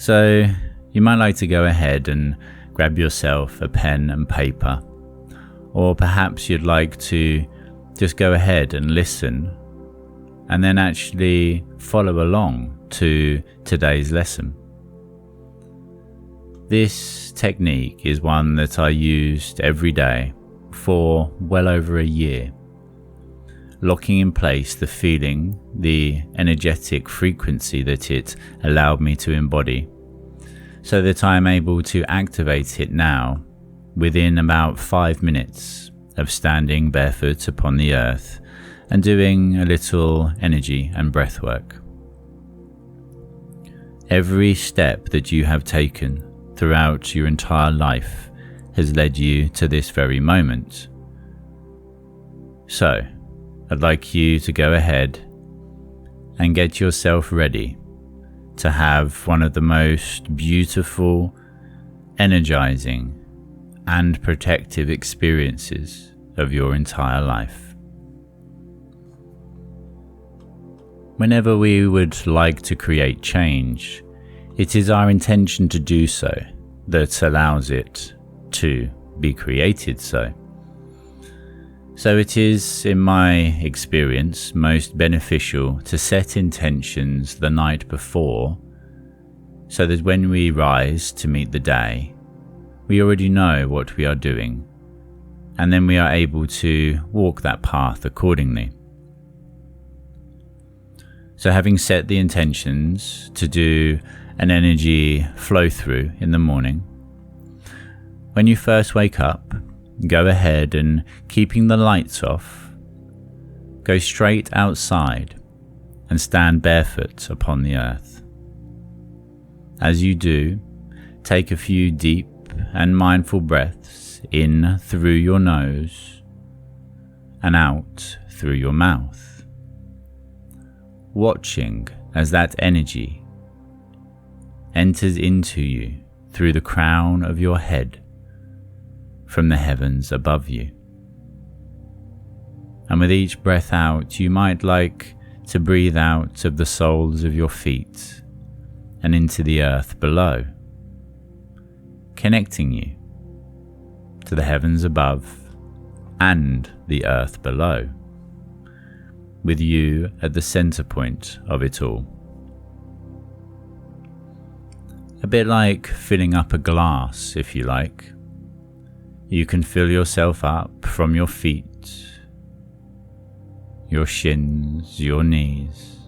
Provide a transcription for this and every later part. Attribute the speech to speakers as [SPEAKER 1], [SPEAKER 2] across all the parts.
[SPEAKER 1] So you might like to go ahead and grab yourself a pen and paper, or perhaps you'd like to just go ahead and listen and then actually follow along to today's lesson. This technique is one that I used every day for well over a year, locking in place the feeling, the energetic frequency that it allowed me to embody, so that I am able to activate it now within about 5 minutes of standing barefoot upon the earth and doing a little energy and breath work. Every step that you have taken throughout your entire life has led you to this very moment. So, I'd like you to go ahead and get yourself ready to have one of the most beautiful, energizing, and protective experiences of your entire life. Whenever we would like to create change, it is our intention to do so that allows it to be created so. So it is, in my experience, most beneficial to set intentions the night before, so that when we rise to meet the day, we already know what we are doing, and then we are able to walk that path accordingly. So having set the intentions to do an energy flow through in the morning, when you first wake up, go ahead and, keeping the lights off, go straight outside and stand barefoot upon the earth. As you do, take a few deep and mindful breaths in through your nose and out through your mouth, watching as that energy enters into you through the crown of your head from the heavens above you. And with each breath out, you might like to breathe out of the soles of your feet and into the earth below, connecting you to the heavens above and the earth below, with you at the center point of it all. A bit like filling up a glass, if you like. You can fill yourself up from your feet, your shins, your knees,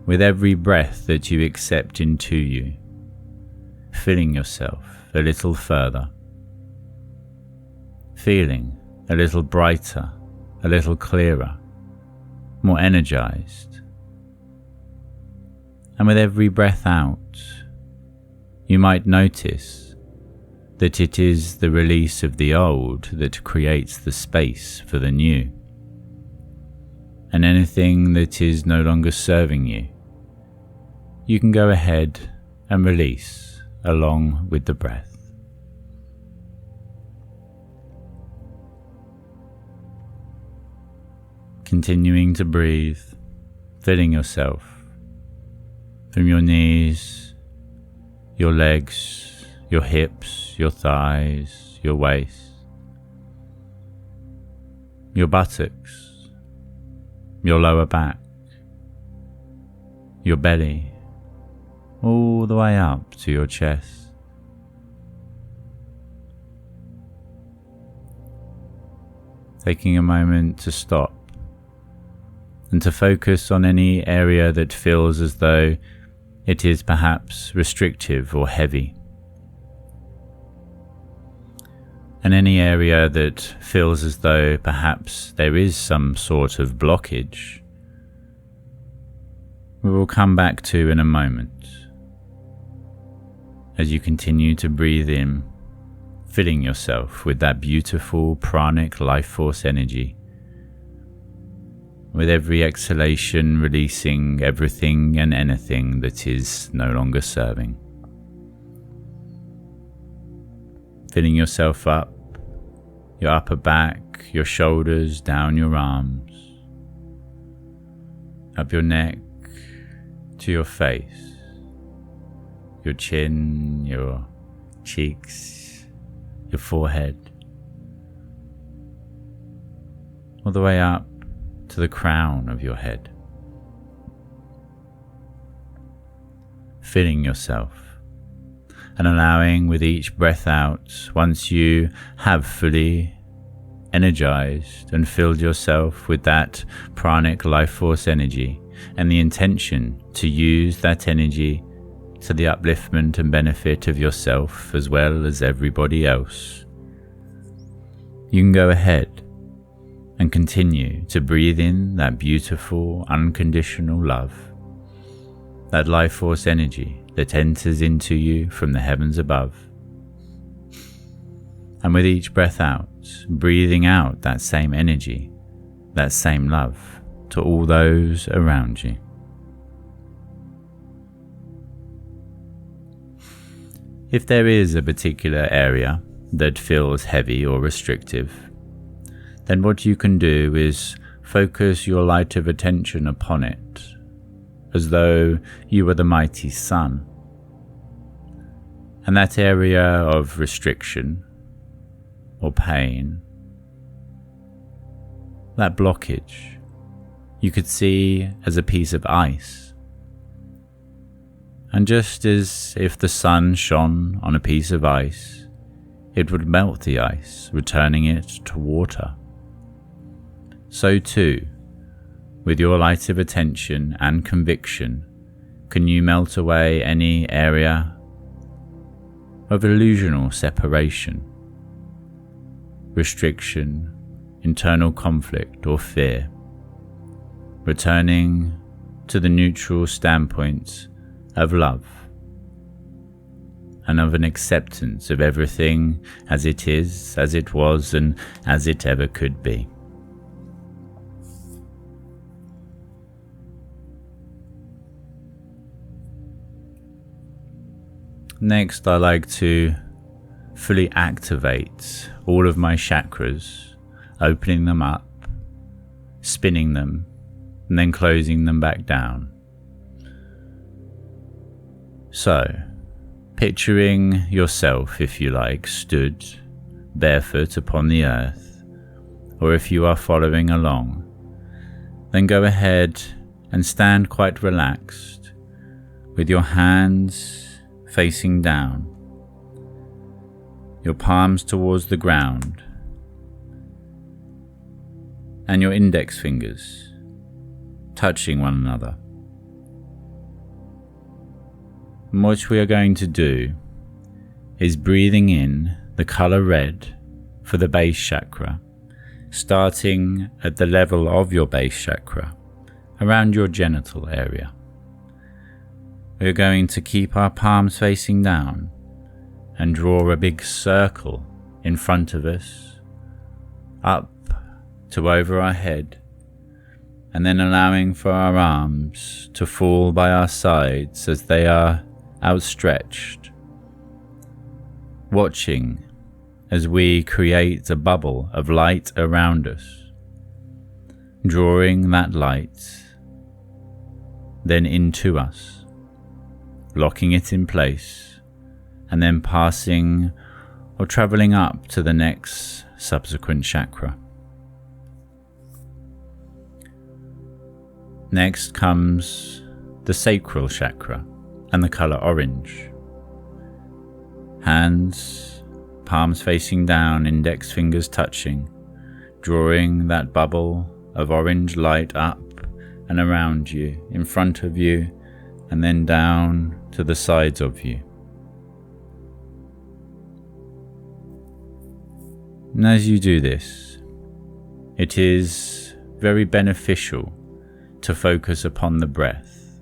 [SPEAKER 1] with every breath that you accept into you, filling yourself a little further, feeling a little brighter, a little clearer, more energized. And with every breath out, you might notice that it is the release of the old that creates the space for the new. And anything that is no longer serving you, you can go ahead and release along with the breath. Continuing to breathe, filling yourself from your knees, your legs, your hips, your thighs, your waist, your buttocks, your lower back, your belly, all the way up to your chest. Taking a moment to stop and to focus on any area that feels as though it is perhaps restrictive or heavy. And any area that feels as though perhaps there is some sort of blockage, we will come back to in a moment as you continue to breathe in, filling yourself with that beautiful pranic life force energy. With every exhalation, releasing everything and anything that is no longer serving. Filling yourself up, your upper back, your shoulders, down your arms, up your neck to your face, your chin, your cheeks, your forehead, all the way up to the crown of your head. Filling yourself and allowing with each breath out, once you have fully energized and filled yourself with that pranic life force energy and the intention to use that energy to the upliftment and benefit of yourself as well as everybody else, you can go ahead and continue to breathe in that beautiful unconditional love, that life force energy that enters into you from the heavens above. And with each breath out, breathing out that same energy, that same love to all those around you. If there is a particular area that feels heavy or restrictive, then what you can do is focus your light of attention upon it, as though you were the mighty sun. And that area of restriction or pain, that blockage, you could see as a piece of ice. And just as if the sun shone on a piece of ice, it would melt the ice, returning it to water. So too, with your light of attention and conviction, can you melt away any area of illusional separation, restriction, internal conflict or fear, returning to the neutral standpoint of love and of an acceptance of everything as it is, as it was, and as it ever could be. Next, I like to fully activate all of my chakras, opening them up, spinning them, and then closing them back down. So, picturing yourself, if you like, stood barefoot upon the earth, or if you are following along, then go ahead and stand quite relaxed with your hands facing down, your palms towards the ground, and your index fingers touching one another. And what we are going to do is breathing in the color red for the base chakra, starting at the level of your base chakra, around your genital area. We're going to keep our palms facing down and draw a big circle in front of us, up to over our head, and then allowing for our arms to fall by our sides as they are outstretched, watching as we create a bubble of light around us, drawing that light then into us, locking it in place, and then passing or traveling up to the next subsequent chakra. Next comes the sacral chakra and the color orange. Hands, palms facing down, index fingers touching, drawing that bubble of orange light up and around you, in front of you, and then down to the sides of you. And as you do this, it is very beneficial to focus upon the breath,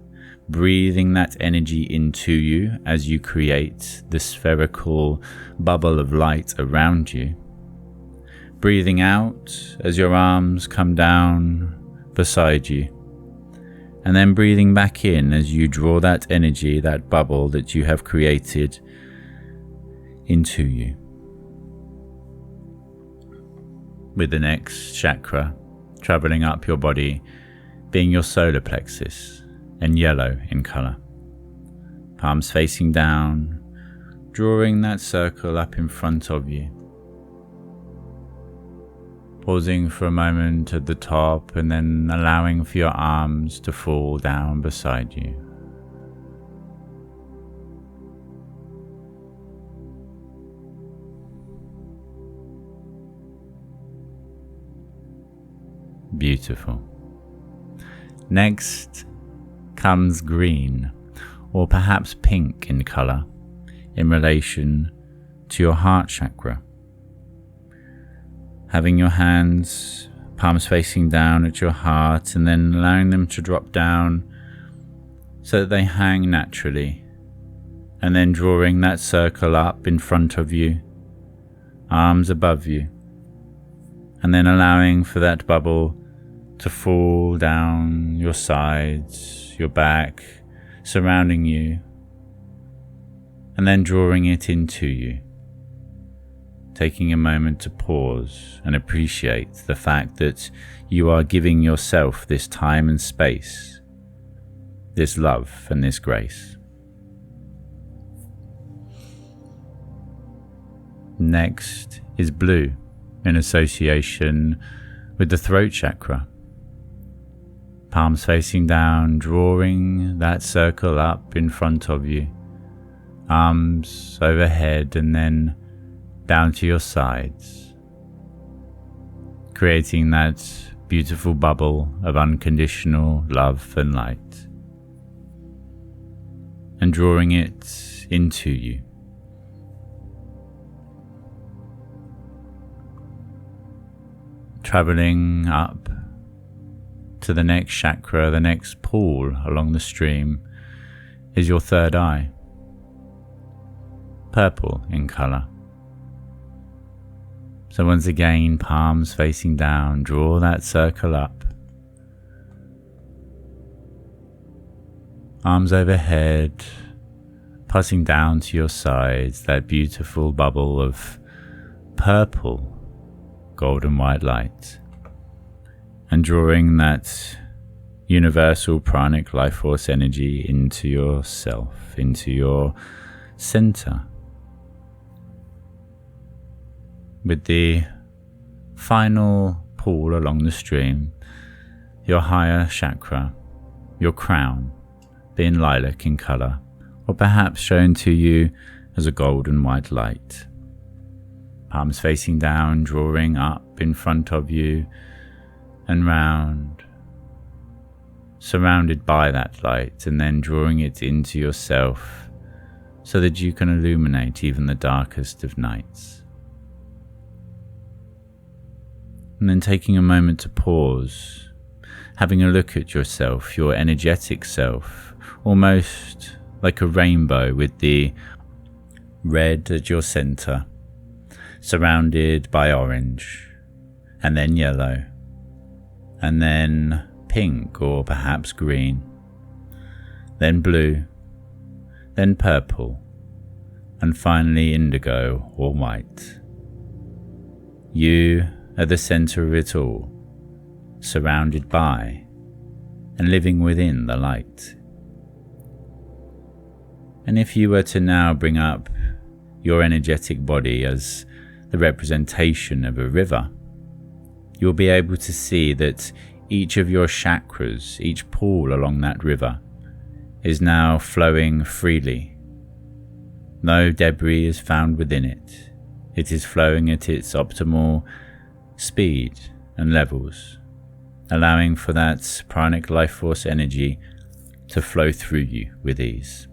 [SPEAKER 1] breathing that energy into you as you create the spherical bubble of light around you. Breathing out as your arms come down beside you. And then breathing back in as you draw that energy, that bubble that you have created into you. With the next chakra traveling up your body, being your solar plexus and yellow in color, palms facing down, drawing that circle up in front of you. Pausing for a moment at the top and then allowing for your arms to fall down beside you. Beautiful. Next comes green, or perhaps pink in colour, in relation to your heart chakra. Having your hands, palms facing down at your heart, and then allowing them to drop down so that they hang naturally, and then drawing that circle up in front of you, arms above you, and then allowing for that bubble to fall down your sides, your back, surrounding you, and then drawing it into you. Taking a moment to pause and appreciate the fact that you are giving yourself this time and space, this love and this grace. Next is blue, in association with the throat chakra. Palms facing down, drawing that circle up in front of you, arms overhead and then down to your sides, creating that beautiful bubble of unconditional love and light, and drawing it into you. Traveling up to the next chakra, the next pool along the stream, is your third eye, purple in colour. So once again, palms facing down, draw that circle up, arms overhead, passing down to your sides, that beautiful bubble of purple, golden white light, and drawing that universal pranic life force energy into yourself, into your center. With the final pool along the stream, your higher chakra, your crown, being lilac in colour, or perhaps shown to you as a golden white light. Palms facing down, drawing up in front of you and round, surrounded by that light, and then drawing it into yourself so that you can illuminate even the darkest of nights. And then taking a moment to pause, having a look at yourself, your energetic self, almost like a rainbow with the red at your center, surrounded by orange, and then yellow, and then pink or perhaps green, then blue, then purple, and finally indigo or white. You at the center of it all, surrounded by and living within the light. And if you were to now bring up your energetic body as the representation of a river, you'll be able to see that each of your chakras, each pool along that river, is now flowing freely. No debris is found within it. It is flowing at its optimal speed and levels, allowing for that pranic life force energy to flow through you with ease.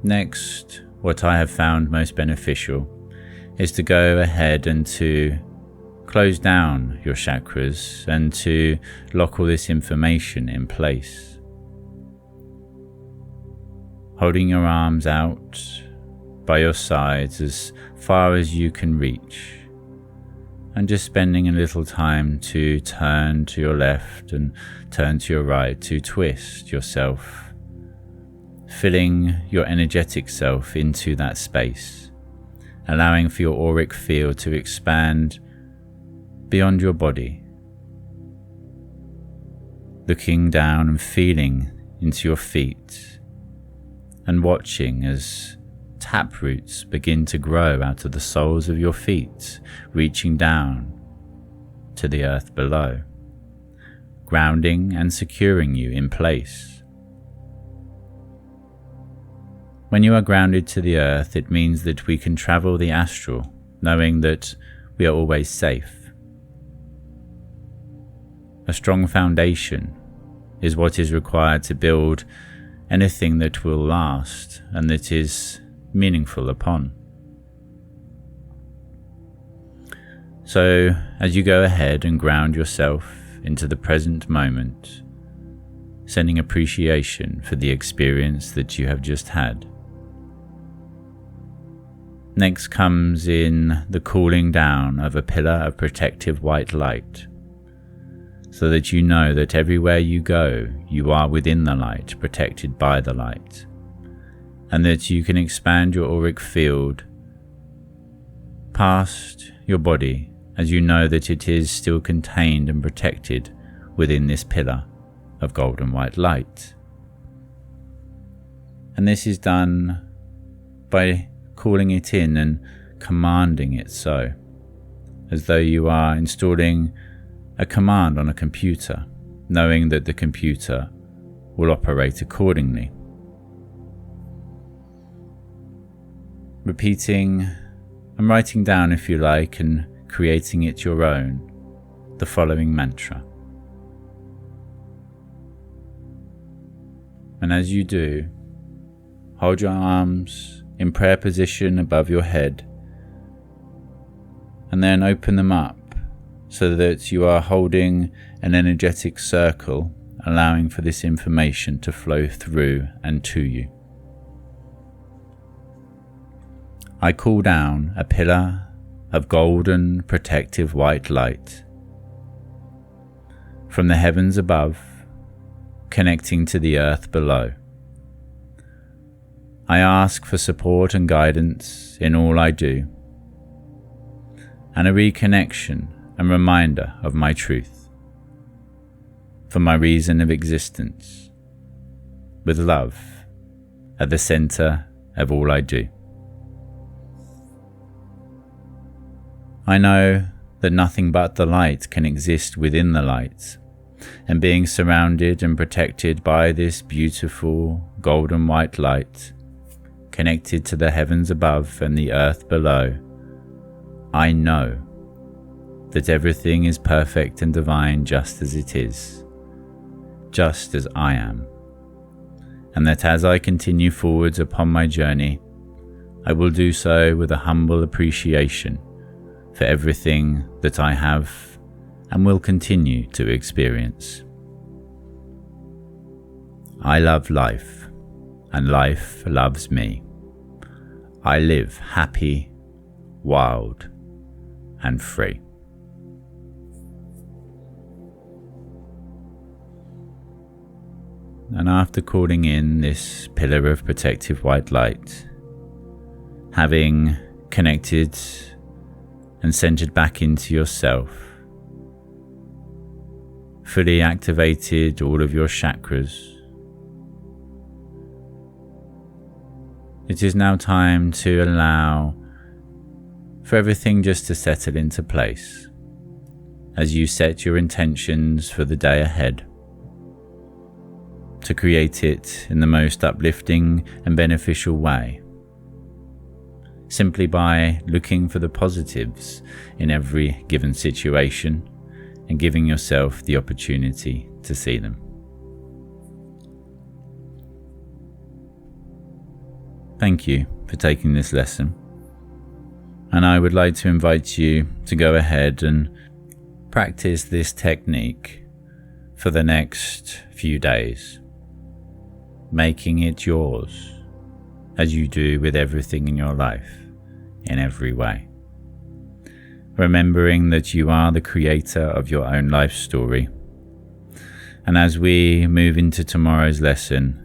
[SPEAKER 1] Next, what I have found most beneficial is to go ahead and to close down your chakras and to lock all this information in place. Holding your arms out by your sides as far as you can reach, and just spending a little time to turn to your left and turn to your right, to twist yourself, filling your energetic self into that space, allowing for your auric field to expand beyond your body, looking down and feeling into your feet and watching as tap roots begin to grow out of the soles of your feet, reaching down to the earth below, grounding and securing you in place. When you are grounded to the earth, it means that we can travel the astral, knowing that we are always safe. A strong foundation is what is required to build anything that will last and that is meaningful upon. So, as you go ahead and ground yourself into the present moment, sending appreciation for the experience that you have just had. Next comes in the cooling down of a pillar of protective white light, so that you know that everywhere you go, you are within the light, protected by the light, and that you can expand your auric field past your body as you know that it is still contained and protected within this pillar of golden white light. And this is done by calling it in and commanding it so, as though you are installing a command on a computer, knowing that the computer will operate accordingly. Repeating and writing down, if you like, and creating it your own, the following mantra. And as you do, hold your arms in prayer position above your head, and then open them up so that you are holding an energetic circle, allowing for this information to flow through and to you. I call down a pillar of golden protective white light from the heavens above, connecting to the earth below. I ask for support and guidance in all I do, and a reconnection and reminder of my truth, for my reason of existence, with love at the center of all I do. I know that nothing but the light can exist within the light, and being surrounded and protected by this beautiful golden white light, connected to the heavens above and the earth below, I know that everything is perfect and divine just as it is, just as I am, and that as I continue forwards upon my journey, I will do so with a humble appreciation for everything that I have and will continue to experience. I love life, and life loves me. I live happy, wild, and free. And after calling in this pillar of protective white light, having connected and centered back into yourself, fully activated all of your chakras, it is now time to allow for everything just to settle into place as you set your intentions for the day ahead, to create it in the most uplifting and beneficial way, simply by looking for the positives in every given situation and giving yourself the opportunity to see them. Thank you for taking this lesson, and I would like to invite you to go ahead and practice this technique for the next few days, making it yours as you do with everything in your life, in every way. Remembering that you are the creator of your own life story. And as we move into tomorrow's lesson,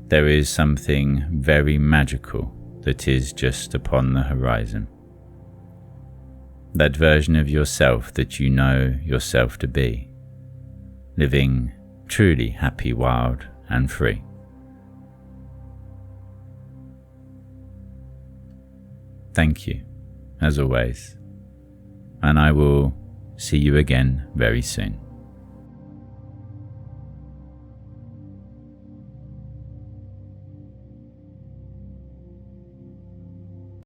[SPEAKER 1] there is something very magical that is just upon the horizon. That version of yourself that you know yourself to be. living truly happy, wild, and free. Thank you, as always, and I will see you again very soon.